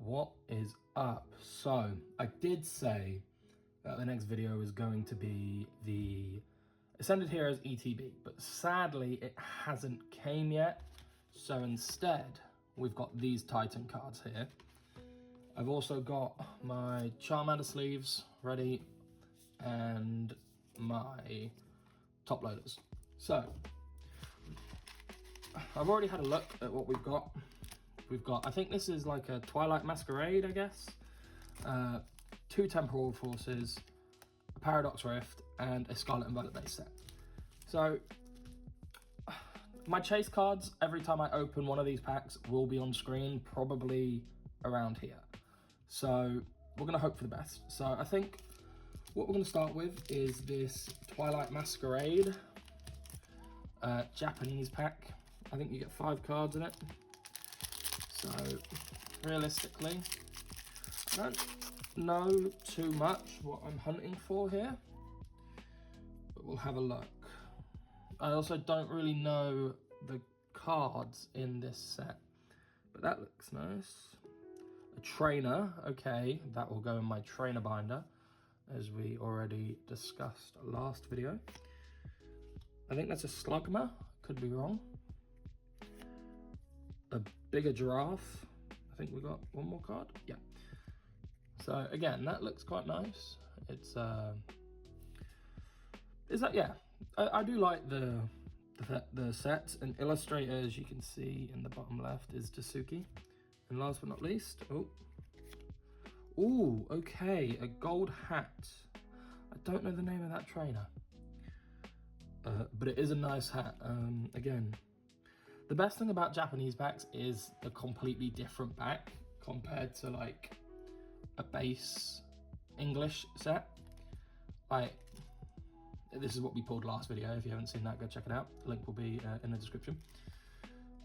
what is up? So I did say that the next video is going to be the Ascended Heroes ETB, but sadly it hasn't came yet. So instead, we've got these Titan cards here. I've also got my Charmander sleeves ready and my top loaders. So I've already had a look at what we've got. I think this is like a Twilight Masquerade, I guess. 2 Temporal Forces, a Paradox Rift, and a Scarlet and Violet base set. So my chase cards, every time I open one of these packs, will be on screen, probably around here. So we're gonna hope for the best. So I think what we're gonna start with is this Twilight Masquerade Japanese pack. I think you get 5 cards in it. So realistically, I don't know too much what I'm hunting for here, but we'll have a look. I also don't really know the cards in this set, but that looks nice. A trainer, okay, that will go in my trainer binder, as we already discussed last video. I think that's a Slugma, could be wrong. A bigger giraffe. I think we got one more card. Yeah. So again, that looks quite nice. It's yeah. I do like the sets, and illustrator, as you can see in the bottom left, is Dasuki. And last but not least, okay, a gold hat. I don't know the name of that trainer, but it is a nice hat. Again, the best thing about Japanese packs is the completely different back compared to like a base English set. Like, this is what we pulled last video. If you haven't seen that, go check it out. Link will be in the description.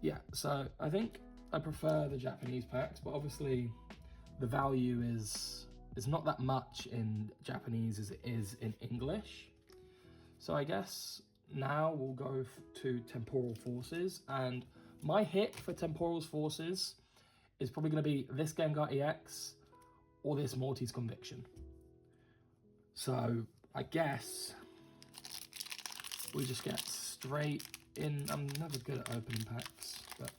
Yeah, so I think I prefer the Japanese packs, but obviously the value is not that much in Japanese as it is in English. So I guess now we'll go to Temporal Forces, and my hit for Temporal Forces is probably going to be this Gengar EX or this Morty's Conviction. So I guess we just get straight in. I'm never good at opening packs, but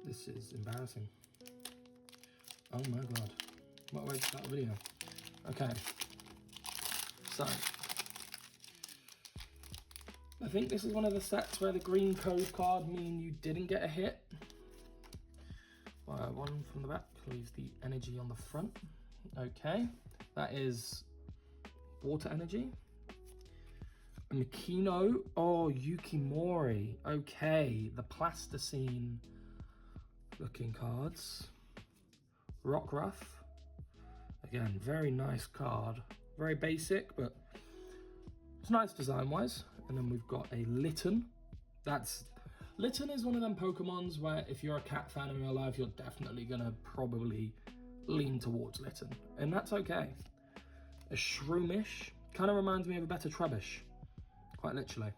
this is embarrassing. Oh my god, what a way to start a video. Okay, so I think this is one of the sets where the green code card mean you didn't get a hit. One from the back leaves the energy on the front. Okay, that is water energy. A Mikino, Yukimori. Okay, the plasticine looking cards. Rockruff, again, very nice card. Very basic, but it's nice design-wise. And then we've got a Litten. Litten is one of them Pokemons where if you're a cat fan in real life, you're definitely gonna probably lean towards Litten, and that's okay. A Shroomish, kind of reminds me of a better Trubbish, quite literally.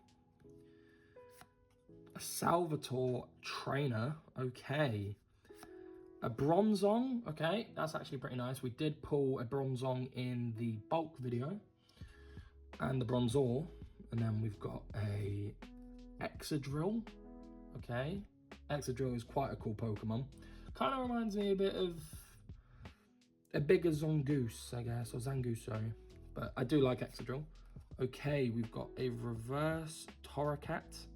A Salvatore Trainer, okay. A Bronzong, okay, that's actually pretty nice. We did pull a Bronzong in the bulk video, and the Bronzor, and then we've got a Exadrill, okay. Exadrill is quite a cool Pokemon. Kind of reminds me a bit of a bigger Zongoose, I guess, or Zangoose, sorry. But I do like Exadrill. Okay, we've got a reverse Torracat.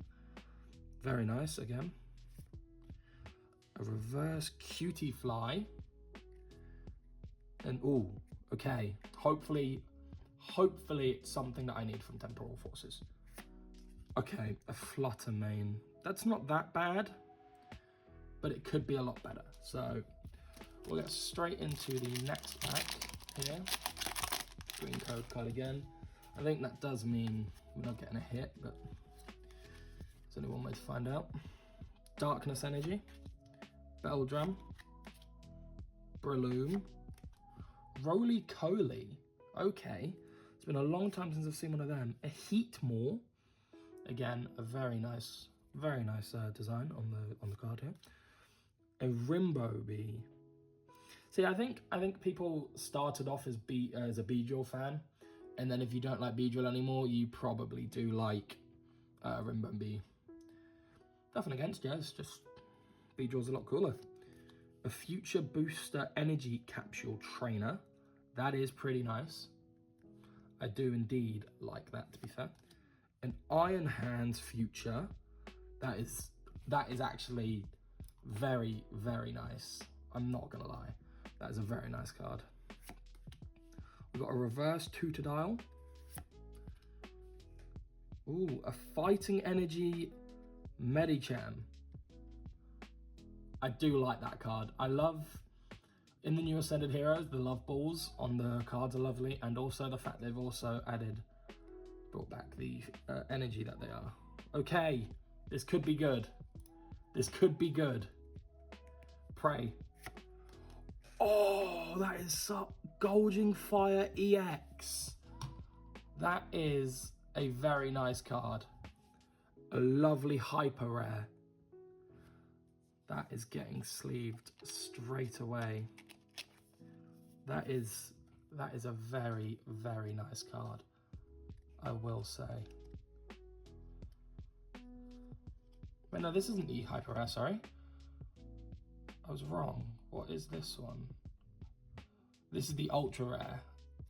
Very nice, again. A reverse Cutiefly. And, okay. Hopefully it's something that I need from Temporal Forces. Okay, a Fluttermane. That's not that bad, but it could be a lot better. So we'll get straight into the next pack here. Green code card again. I think that does mean we're not getting a hit, but there's only one way to find out. Darkness Energy. Beldrum. Breloom. Roly-Coly. Okay. It's been a long time since I've seen one of them. A Heatmore. Again, a very nice design on the card here. a Rimbo Bee. See, I think people started off as a Beedrill fan, and then if you don't like Beedrill anymore, you probably do like Rimbo Bee. Nothing against you, it's just Beedrill's a lot cooler. A Future Booster Energy Capsule Trainer. That is pretty nice. I do indeed like that, to be fair. An Iron Hands Future. That is actually very, very nice. I'm not gonna lie. That is a very nice card. We've got a Reverse Totodile. Ooh, a Fighting Energy Medicham. I do like that card. I love, in the new Ascended Heroes, the love balls on the cards are lovely, and also the fact they've also brought back the energy that they are. Okay, this could be good. This could be good. Pray. Oh, that is so Gouging Fire EX. That is a very nice card. A lovely hyper rare. That is getting sleeved straight away. That is a very, very nice card, I will say. Wait, no, this isn't the hyper rare, sorry. I was wrong. What is this one? This is the ultra rare.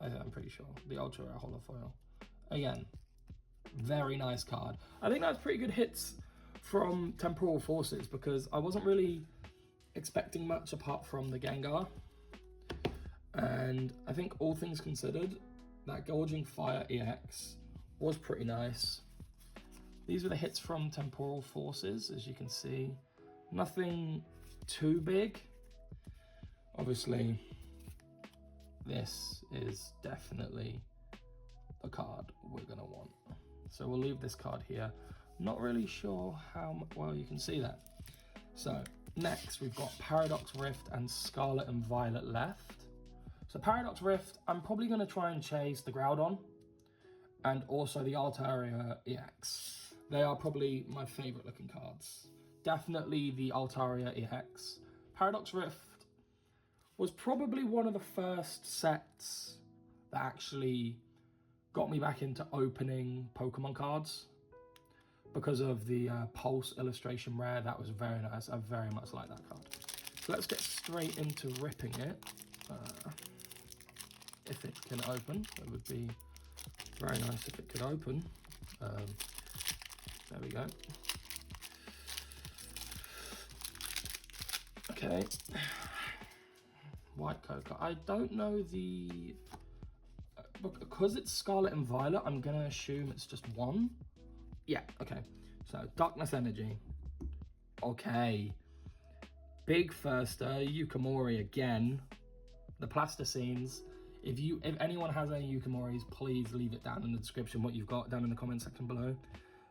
I'm pretty sure. The ultra rare holofoil. Again, very nice card. I think that's pretty good hits from Temporal Forces, because I wasn't really expecting much apart from the Gengar. And I think all things considered, that Gouging Fire EX was pretty nice. These were the hits from Temporal Forces, as you can see. Nothing too big. Obviously, this is definitely the card we're gonna want. So we'll leave this card here. Not really sure how well you can see that. So next we've got Paradox Rift and Scarlet and Violet left. So Paradox Rift, I'm probably gonna try and chase the Groudon and also the Altaria EX. They are probably my favorite looking cards. Definitely the Altaria EX. Paradox Rift was probably one of the first sets that actually got me back into opening Pokemon cards. Because of the Pulse illustration rare, that was very nice. I very much like that card. So let's get straight into ripping it. If it can open, it would be very nice if it could open. There we go. Okay. White Coca. I don't know the... because it's Scarlet and Violet, I'm gonna assume it's just one. Yeah, okay. So, Darkness Energy. Okay. Big Firster, Yukimori again. The Plasticines. If anyone has any Yukimoris, please leave it down in the description what you've got down in the comment section below.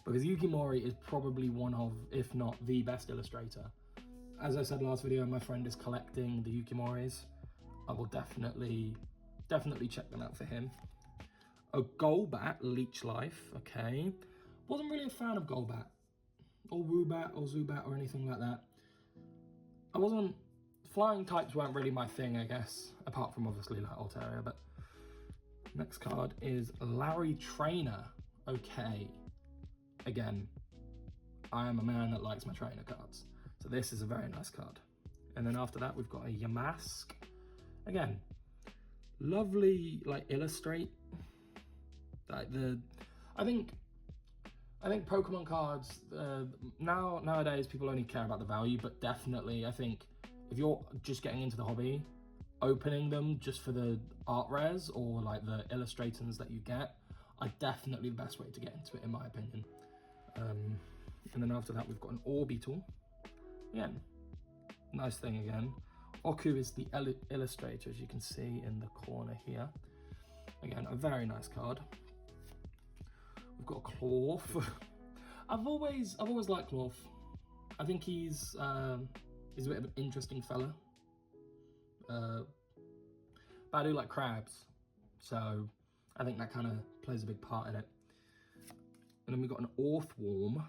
Because Yukimori is probably one of, if not the best illustrator. As I said last video, my friend is collecting the Yukimoris. I will definitely check them out for him. A Golbat, Leech Life, okay. Wasn't really a fan of Golbat, or Woobat, or Zubat, or anything like that. Flying types weren't really my thing, I guess, apart from obviously like Altaria, but... Next card is Larry Trainer, okay. Again, I am a man that likes my trainer cards, so this is a very nice card. And then after that, we've got a Yamask. Again, lovely, like, illustrate. Like I think Pokemon cards, nowadays people only care about the value, but definitely I think if you're just getting into the hobby, opening them just for the art rares or like the illustrators that you get are definitely the best way to get into it, in my opinion. And then after that, we've got an Orbital. Again, nice thing again. Oku is the illustrator, as you can see in the corner here. Again, a very nice card. We've got Clorf. I've always liked Clorf. I think he's a bit of an interesting fella. But I do like crabs, so I think that kind of plays a big part in it. And then we've got an Orthworm,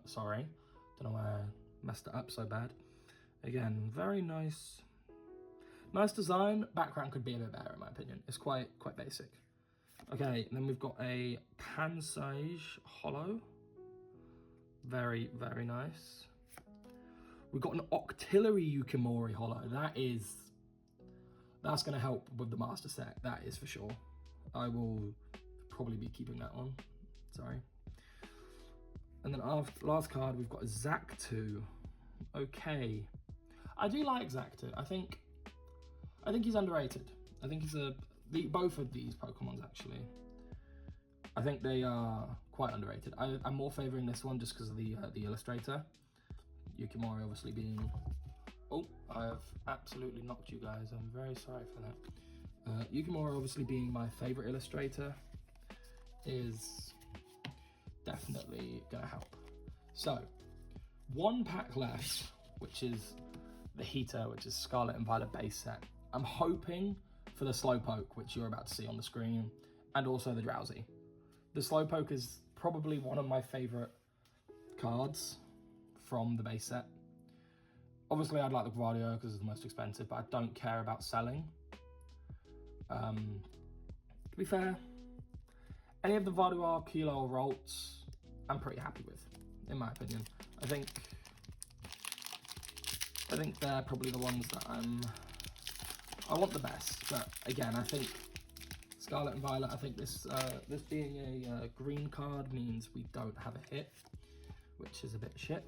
sorry. Don't know messed it up so bad. Again, very nice. Nice design. Background could be a bit better in my opinion. It's quite basic. Okay, and then we've got a Pansage Holo. Very, very nice. We've got an Octillery Yukimori Holo. That's going to help with the master set. That is for sure. I will probably be keeping that one. Sorry. And then after last card, we've got a Xactu. Okay. I do like Xactu. I think he's underrated. I think he's both of these Pokemons actually. I think they are quite underrated. I'm more favouring this one just because of the illustrator. Yukimori obviously being... Oh, I have absolutely knocked you guys. I'm very sorry for that. Yukimori obviously being my favourite illustrator is definitely going to help. So, one pack left, which is the Heater, which is Scarlet and Violet base set. I'm hoping for the Slowpoke, which you're about to see on the screen, and also the Drowsy. The Slowpoke is probably one of my favourite cards from the base set. Obviously, I'd like the Gradio because it's the most expensive, but I don't care about selling. To be fair, any of the Varduar, Kilo, or Ralts, I'm pretty happy with, in my opinion. I think they're probably the ones that I want the best. But again, I think Scarlet and Violet, I think this being a green card means we don't have a hit, which is a bit shit.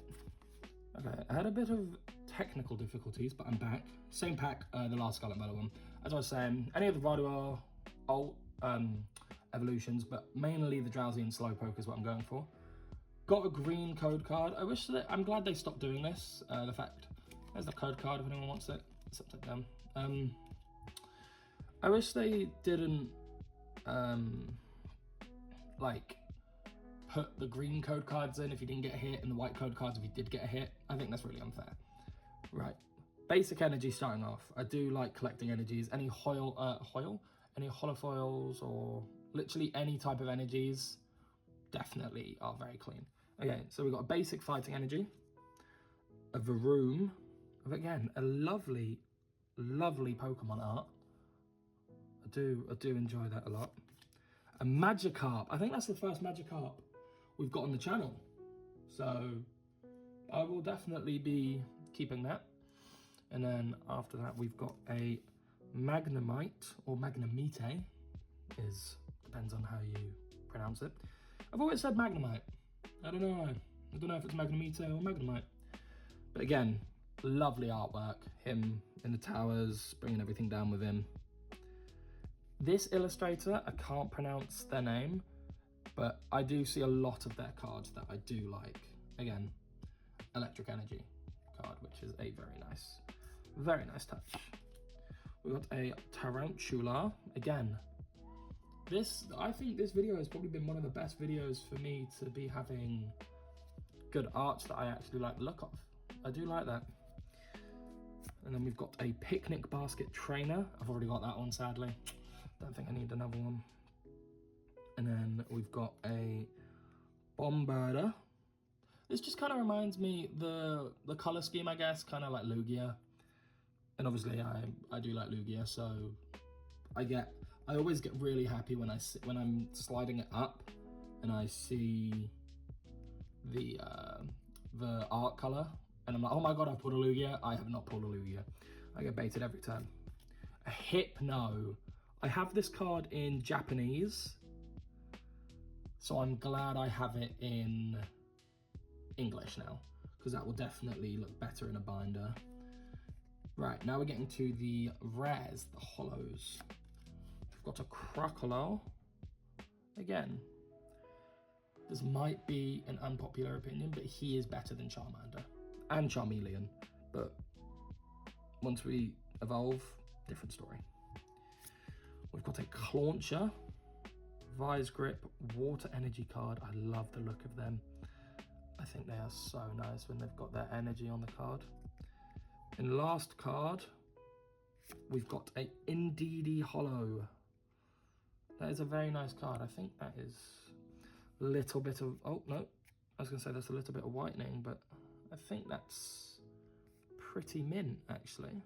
Okay, I had a bit of technical difficulties, but I'm back. Same pack, the last Scarlet and Violet one. As I was saying, any of the Varduar evolutions, but mainly the Drowsy and Slowpoke is what I'm going for. Got a green code card. I'm glad they stopped doing this. There's the code card if anyone wants it. It's up to them. I wish they didn't like put the green code cards in if you didn't get a hit and the white code cards if you did get a hit. I think that's really unfair. Right, basic energy starting off. I do like collecting energies. Any any holofoils or literally any type of energies definitely are very clean. Okay, so we've got a basic fighting energy, a Varoom, again, a lovely Pokemon art. I do enjoy that a lot. A Magikarp. I think that's the first Magikarp we've got on the channel. So I will definitely be keeping that. And then after that, we've got a Magnemite, or Magnemite, depends on how you pronounce it. I've always said Magnemite. I don't know if it's Magnemite or Magnemite. But again, lovely artwork. Him in the towers, bringing everything down with him. This illustrator, I can't pronounce their name, but I do see a lot of their cards that I do like. Again, Electric Energy card, which is a very nice touch. We've got a Tarantula. Again, I think this video has probably been one of the best videos for me to be having good arts that I actually like the look of. I do like that. And then we've got a Picnic Basket Trainer. I've already got that one, sadly. Don't think I need another one. And then we've got a Bombarda. This just kind of reminds me, the color scheme, I guess, kind of like Lugia. And obviously I do like Lugia, so I always get really happy when I'm sliding it up and I see the art color, and I'm like, oh my god, I've pulled a Lugia. I have not pulled a Lugia. I get baited every time. A Hypno. I have this card in Japanese, so I'm glad I have it in English now, because that will definitely look better in a binder. Right, now we're getting to the rares, the holos. We've got a Crocodile. Again, this might be an unpopular opinion, but he is better than Charmander and Charmeleon. But once we evolve, different story. We've got a Clauncher, Vise Grip, Water Energy card. I love the look of them. I think they are so nice when they've got their energy on the card. In last card, we've got a Indeedee Holo. That is a very nice card. I think that is a little bit of, oh no, I was gonna say that's a little bit of whitening, but I think that's pretty mint, actually.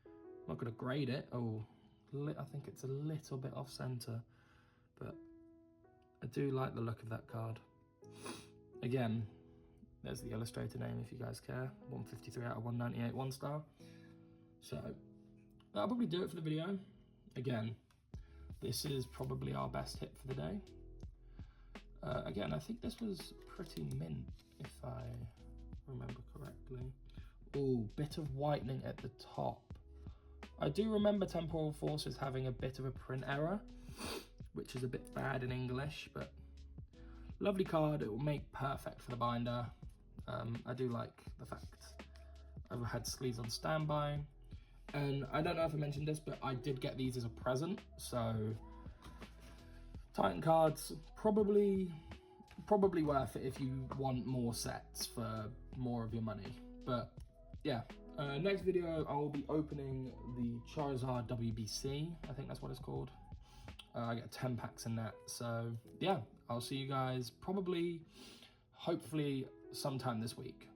I'm not going to grade it. Oh, I think it's a little bit off center, but I do like the look of that card. Again, there's the illustrator name if you guys care. 153 out of 198, 1 star. So that'll probably do it for the video. Again, this is probably our best hit for the day. Again, I think this was pretty mint, if I remember correctly. Ooh, bit of whitening at the top. I do remember Temporal Forces having a bit of a print error, which is a bit bad in English, but lovely card. It will make perfect for the binder. I do like the fact I've had sleeves on standby. And I don't know if I mentioned this, but I did get these as a present. So Titan cards, probably worth it if you want more sets for more of your money. But yeah, next video I will be opening the Charizard WBC. I think that's what it's called. I get 10 packs in that. So yeah, I'll see you guys hopefully sometime this week.